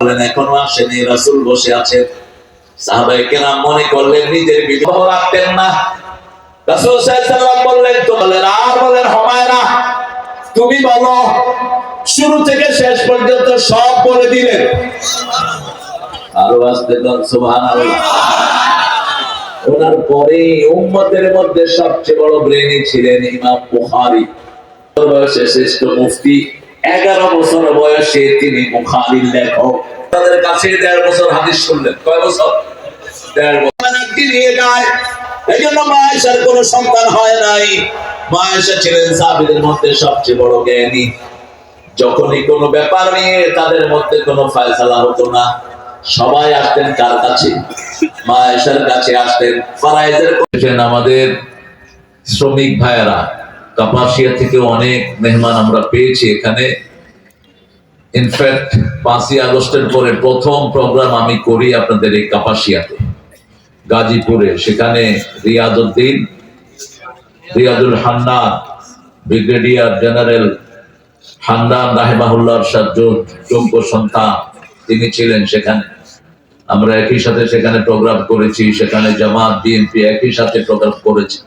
বলেন এখনো আসেনি, রাসূল বসে আছেন। সাহাবায়ে কেরাম মনে করলেন নিজের বিবাহ রাখতেন না। রাসূল সাল্লাল্লাহু আলাইহি ওয়াসাল্লাম বললেন তো বলেন হুমায়রা তুমি বলো। শুরু থেকে শেষ পর্যন্ত সব বলে দিলেন। আরো আসতে দেন সুবহানাল্লাহ। ওনার পরে উম্মতের মধ্যে সবচেয়ে বড় ব্রেনি ছিলেন ইমাম বুখারী। বয়সে শ্রেষ্ঠ মুফতি, 11 বছর বয়সে তিনি বুখারীর লেখক। তাদের কাছে 1.5 বছর হাদিস শুনলেন। কয় বছর? 1.5 বছর। নিয়ে যায়। এইজন্য মা আয়েশার কোনো সন্তান হয় নাই। মা আয়েশা ছিলেন সাহাবীদের মধ্যে সবচেয়ে বড় জ্ঞানী। যখনই কোনো ব্যাপার নিয়ে তাদের মধ্যে কোনো ফয়সালা হতো না, সবাই আসতেন কার কাছে? মা আয়েশার কাছে আসতেন। ফরায়েজের করেছেন আমাদের শ্রমিক ভাইয়েরা। কাপাসিয়া থেকে অনেক মেহমান আমরা পেয়েছি এখানে। ইনফ্যাক্ট 5ই আগস্টের পরে প্রথম প্রোগ্রাম আমি করি আপনাদের এই কাপাসিয়াতে, গাজীপুরে। সেখানে রিয়াদুল হান্নান, ব্রিগেডিয়ার জেনারেল হান্নান রাহিমাহুল্লাহর যোগ্য সন্তান তিনি ছিলেন সেখানে। আমরা একই সাথে সেখানে প্রোগ্রাম করেছি। সেখানে জামাত বিএনপি একই সাথে প্রোগ্রাম করেছি।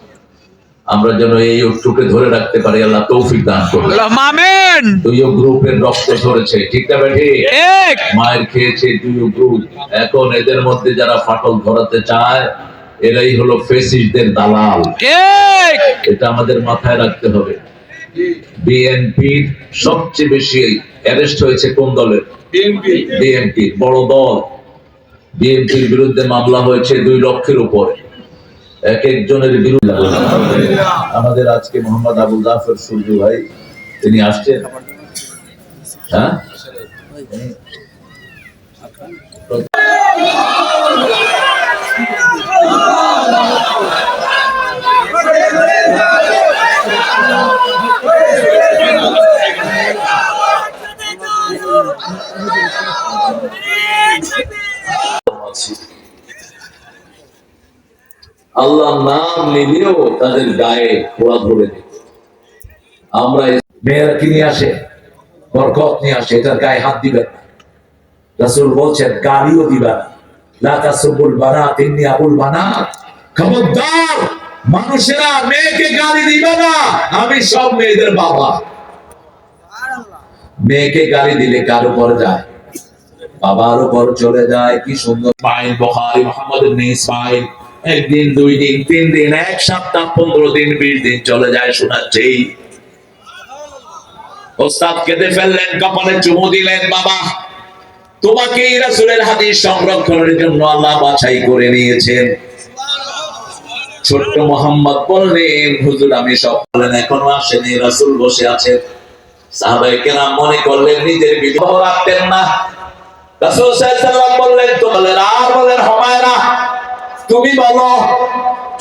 আমরা যেন এই ঐক্যকে ধরে রাখতে পারি, আল্লাহ তৌফিক দান করুন। আমিন। দুই গ্রুপের রক্ত ঝরেছে, ঠিক না বেঠি? ঠিক। মায়ের খেয়েছে দুই গ্রুপ। এখন এদের মধ্যে যারা ফাটল ধরাতে চায় এরাই হলো ফ্যাসিস্টদের দালাল। ঠিক। এটা আমাদের মাথায় রাখতে হবে। বিএনপির সবচেয়ে বেশি অ্যারেস্ট হয়েছে কোন দলের? বিএনপি বড় দল। বিএনপির বিরুদ্ধে মামলা হয়েছে 2 লক্ষের উপরে। এক একজনের বিরুদ্ধে। আমাদের আজকে মোহাম্মদ আবু জাফর সুলজু ভাই তিনি আসছেন। হ্যাঁ, আল্লাহ নাম নিলেও তাদের গায়ে খোলা ধরে দিত। আমরা মেয়েরা কি নিয়ে আসে? বরকত নিয়ে আসে, এটার গায়ে হাত দিবেন না। রাসূল বলছেন গালিও দিবেন না। লা তাসুবুল বানাত ইন্নী আবুল বানাত। খবরদার মানুষেরা মেয়েকে গালি দিবে না, আমি সব মেয়েদের বাবা। মেয়েকে গালি দিলে কার উপর যায়? বাবার উপর চলে যায়। কি সুন্দর ইসমাইল বুখারী, মুহাম্মদ ইবনে ইসমাইল একদিন 2 দিন 3 দিন 1 সপ্তাহ 15 দিন 20 দিন চলে যায় শোনাচ্ছে। ওস্তাদ কেঁদে ফেললেন, কপালে চুমু দিলেন, বাবা তোমাকে রাসূলের হাদিস সংরক্ষণের জন্য আল্লাহ বাছাই করে নিয়েছেন। ছোট্ট মোহাম্মদ বললেন হুজুর আমি সব। বলেন এখনো আসেনি, রাসূল বসে আছেন। সাহাবায়ে কেরাম মনে করলেন নিজের বিবাহ রাখতেন না। রাসূল সাল্লাল্লাহু আলাইহি ওয়াসাল্লাম বললেন তো বলেন হুমায়রা তুমি বলো।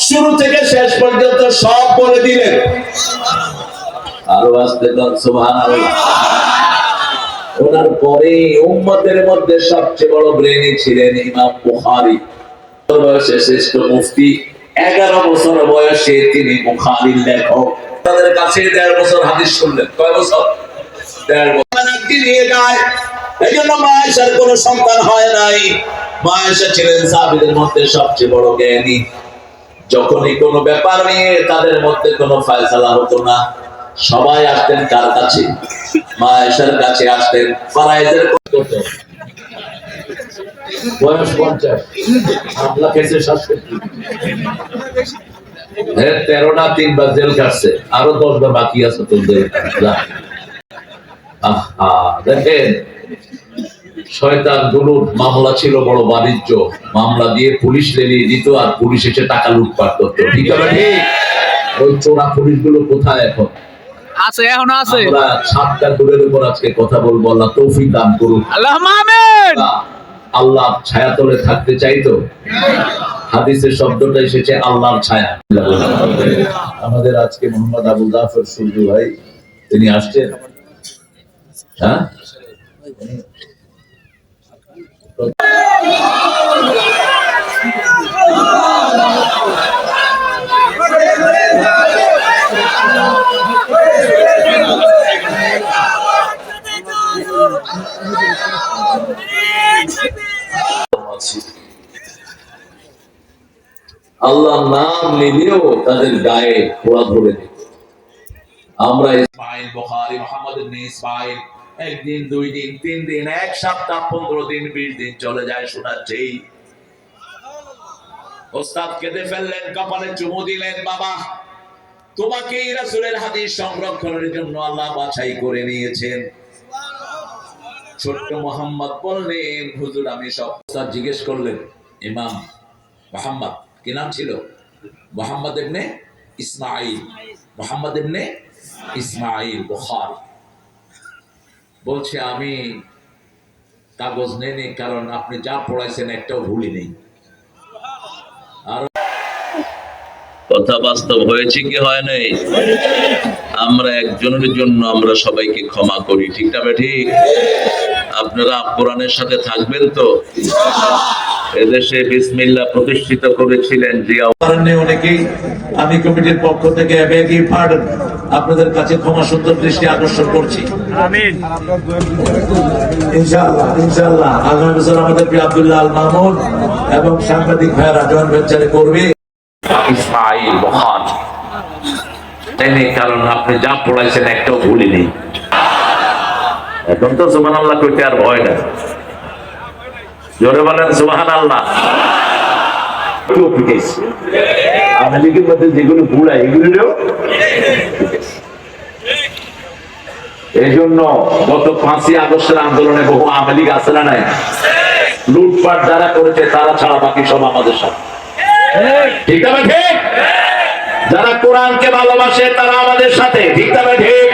শুরু থেকে শেষ পর্যন্ত সব বলে দিলেন। আরো আসতে দেন সুবহানাল্লাহ। ওনার পরে উম্মতের মধ্যে সবচেয়ে বড় ব্রেনি ছিলেন ইমাম বুখারী। বয়সে শ্রেষ্ঠ মুফতি, 11 বছর বয়সে তিনি বুখারীর লেখক। তাদের কাছে 1.5 বছর হাদিস শুনলেন। কয় বছর? 1.5 বছর। নিয়ে যায়। এইজন্য মা আয়েশার কোনো সন্তান হয় নাই। মা আয়েশা ছিলেন সাহাবীদের মধ্যে সবচেয়ে বড় জ্ঞানী। যখনই কোনো ব্যাপার নিয়ে তাদের মধ্যে কোনো ফয়সালা হতো না, সবাই আসতেন কার কাছে? মা আয়েশার কাছে আসতেন। ফরায়েজের কত? বয়স 50, মামলা খেয়েছে 67। 13টা 3 বার জেল কাটছে, আরো 10 বার বাকি আছে তো জেল। দেখেন শয়তান গুলোর মামলা ছিল বড় বাণিজ্য। মামলা দিয়ে পুলিশ লেলিয়ে দিত আর পুলিশ এসে টাকা লুটপাট করতো। ঠিক আছে? ওই চোরা পুলিশ গুলো কোথায় এখন? আছে, এখনো আছে। আমরা 7টা দূরের উপর আজকে কথা বলবো। আল্লাহ তৌফিক দান করুন। আল্লাহুম্মা আমিন। আল্লাহ ছায়াতলে থাকতে চাইতো। হাদিসের শব্দটা এসেছে আল্লাহর ছায়া। আমাদের আজকে মোহাম্মদ আবু জাফর সুলজু ভাই তিনি আসছেন। হ্যাঁ, আল্লাহর নাম নিলেও তাদের গায়ে ঘোড়া ধরে দিত। আমরা ইসমাইল বুখারী মুহাম্মদ ইবনে ইসমাইল একদিন, 2 দিন, 3 দিন, 1 সপ্তাহ, 15 দিন, 20 দিন চলে যায় শোনাচ্ছি। ওস্তাদ কেঁদে ফেললেন, কপালে চুমু দিলেন, বাবা তোমাকে রাসূলের হাদিস সংরক্ষণের জন্য আল্লাহ বাছাই করে নিয়েছেন। ছোট্ট মোহাম্মদ বললেন, হুজুর আমি সব। ওস্তাদ জিজ্ঞেস করলেন, ইমাম মুহাম্মদ কি নাম ছিল? মুহাম্মদ ইবনে ইসমাইল, মুহাম্মদ ইবনে ইসমাইল বুখারী। বলছে আমি কাগজ নেই, কারণ আপনি যা পড়াইছেন একটাও ভুলই নেই। আর কথা বাস্তব হয়েছে কি হয় নাই? আমরা একজনের জন্য আমরা সবাইকে ক্ষমা করি, ঠিক না ঠিক? আপনারা কোরআনের সাথে থাকবেন তো? এদেশে বিসমিল্লাহ প্রতিষ্ঠিত করেছিলেন জিয়া। অনেকেই আমি কমিটির পক্ষ থেকে আপনাদের কাছে ক্ষমা সুন্দর দৃষ্টি আকর্ষণ করছি। আমিন। ইনশাআল্লাহ ইনশাআল্লাহ আগামী বছর আমাদের প্রিয় আব্দুল্লাহ আল মামুন এবং সাংবাদিক ভাইরা জয়েন্ট ভেঞ্চারে করবে। ইসমাইল বুখারী, কারণ আপনি যা পড়াইছেন একটাও ভুলই নেই। এখন তো সুবহানাল্লাহ কইতে আর ভয় নাই। জোরে বলেন সুবহানাল্লাহ। আওয়ামী লীগের মধ্যে যেগুলো ভুল হয় এগুলো এই জন্য গত 5ই আগস্টের আন্দোলনে বহু আওয়ামী লীগ আছে না নাই? লুটপাট যারা করেছে তারা ছাড়া বাকি সব আমাদের সাথে, ঠিক না ঠিক? যারা কোরআনকে ভালোবাসে তারা আমাদের সাথে, ঠিক না ঠিক?